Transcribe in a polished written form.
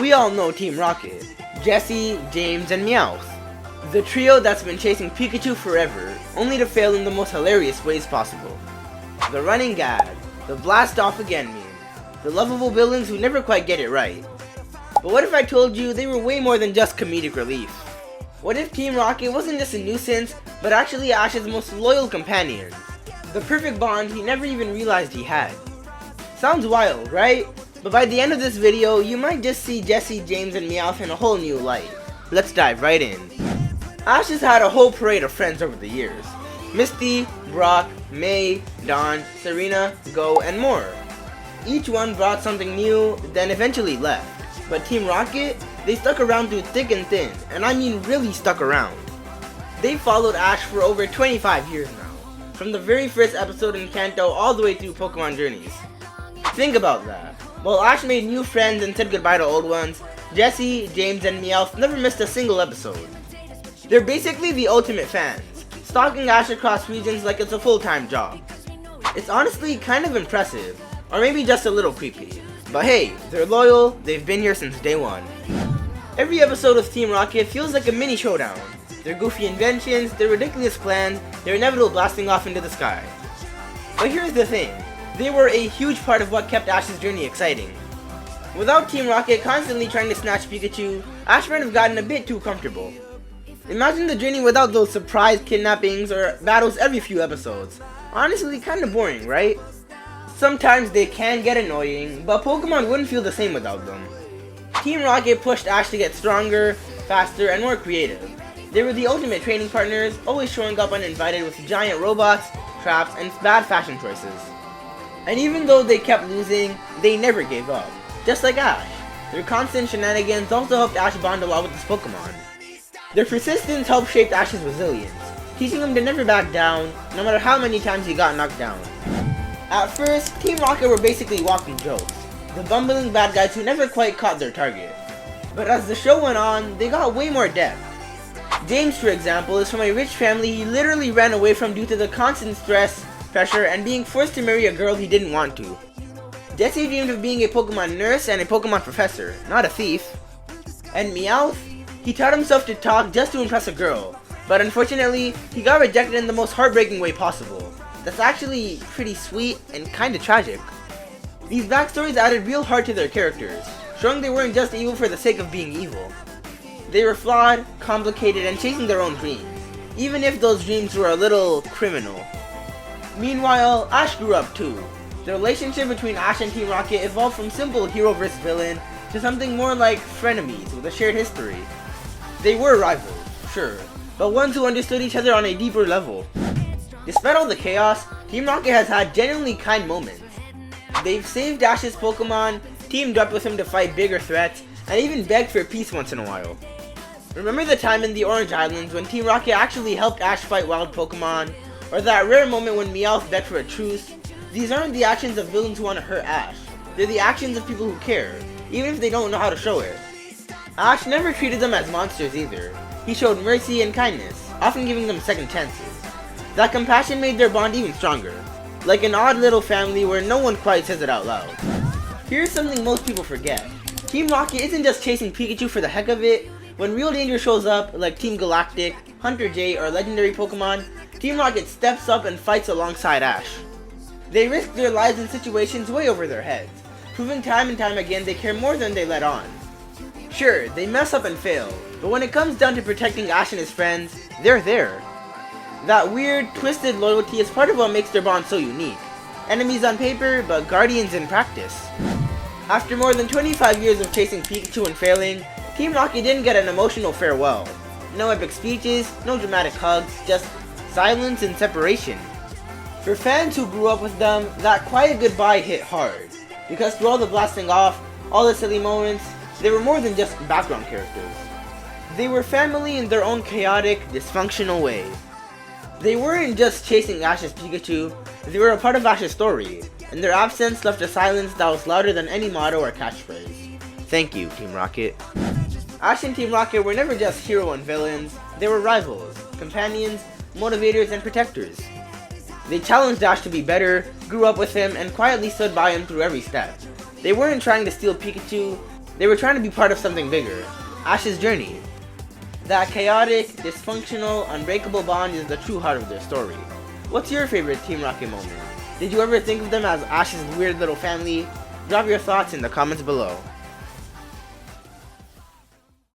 We all know Team Rocket, Jessie, James, and Meowth. The trio that's been chasing Pikachu forever, only to fail in the most hilarious ways possible. The running gag, the blast off again meme, the lovable villains who never quite get it right. But what if I told you they were way more than just comedic relief? What if Team Rocket wasn't just a nuisance, but actually Ash's most loyal companion? The perfect bond he never even realized he had. Sounds wild, right? But by the end of this video, you might just see Jessie, James, and Meowth in a whole new light. Let's dive right in. Ash has had a whole parade of friends over the years. Misty, Brock, May, Dawn, Serena, Go, and more. Each one brought something new, then eventually left. But Team Rocket, they stuck around through thick and thin, and I mean really stuck around. They followed Ash for over 25 years now, from the very first episode in Kanto all the way through Pokémon Journeys. Think about that. While Ash made new friends and said goodbye to old ones, Jessie, James, and Meowth never missed a single episode. They're basically the ultimate fans, stalking Ash across regions like it's a full-time job. It's honestly kind of impressive, or maybe just a little creepy. But hey, they're loyal, they've been here since day one. Every episode of Team Rocket feels like a mini showdown. Their goofy inventions, their ridiculous plans, their inevitable blasting off into the sky. But here's the thing, they were a huge part of what kept Ash's journey exciting. Without Team Rocket constantly trying to snatch Pikachu, Ash might have gotten a bit too comfortable. Imagine the journey without those surprise kidnappings or battles every few episodes. Honestly, kinda boring, right? Sometimes they can get annoying, but Pokemon wouldn't feel the same without them. Team Rocket pushed Ash to get stronger, faster, and more creative. They were the ultimate training partners, always showing up uninvited with giant robots, traps, and bad fashion choices. And even though they kept losing, they never gave up. Just like Ash. Their constant shenanigans also helped Ash bond a lot with his Pokemon. Their persistence helped shape Ash's resilience, teaching him to never back down, no matter how many times he got knocked down. At first, Team Rocket were basically walking jokes, the bumbling bad guys who never quite caught their target. But as the show went on, they got way more depth. James, for example, is from a rich family he literally ran away from due to the constant stress, pressure, and being forced to marry a girl he didn't want to. Jessie dreamed of being a Pokemon nurse and a Pokemon professor, not a thief. And Meowth? He taught himself to talk just to impress a girl, but unfortunately, he got rejected in the most heartbreaking way possible. That's actually pretty sweet and kinda tragic. These backstories added real heart to their characters, showing they weren't just evil for the sake of being evil. They were flawed, complicated, and chasing their own dreams, even if those dreams were a little criminal. Meanwhile, Ash grew up too. The relationship between Ash and Team Rocket evolved from simple hero vs villain to something more like frenemies with a shared history. They were rivals, sure, but ones who understood each other on a deeper level. Despite all the chaos, Team Rocket has had genuinely kind moments. They've saved Ash's Pokemon, teamed up with him to fight bigger threats, and even begged for peace once in a while. Remember the time in the Orange Islands when Team Rocket actually helped Ash fight wild Pokemon? Or that rare moment when Meowth begged for a truce? These aren't the actions of villains who want to hurt Ash. They're the actions of people who care, even if they don't know how to show it. Ash never treated them as monsters either. He showed mercy and kindness, often giving them second chances. That compassion made their bond even stronger, like an odd little family where no one quite says it out loud. Here's something most people forget. Team Rocket isn't just chasing Pikachu for the heck of it. When real danger shows up, like Team Galactic, Hunter J, or legendary Pokemon, Team Rocket steps up and fights alongside Ash. They risk their lives in situations way over their heads, proving time and time again they care more than they let on. Sure, they mess up and fail, but when it comes down to protecting Ash and his friends, they're there. That weird, twisted loyalty is part of what makes their bond so unique. Enemies on paper, but guardians in practice. After more than 25 years of chasing Pikachu and failing, Team Rocket didn't get an emotional farewell. No epic speeches, no dramatic hugs, just silence and separation. For fans who grew up with them, that quiet goodbye hit hard, because through all the blasting off, all the silly moments, they were more than just background characters. They were family in their own chaotic, dysfunctional way. They weren't just chasing Ash's Pikachu, they were a part of Ash's story, and their absence left a silence that was louder than any motto or catchphrase. Thank you, Team Rocket. Ash and Team Rocket were never just hero and villains, they were rivals, companions, motivators, and protectors. They challenged Ash to be better, grew up with him, and quietly stood by him through every step. They weren't trying to steal Pikachu, They were trying to be part of something bigger, Ash's journey. That chaotic, dysfunctional, unbreakable bond is the true heart of their story. What's your favorite Team Rocket moment? Did you ever think of them as Ash's weird little family? Drop your thoughts in the comments below.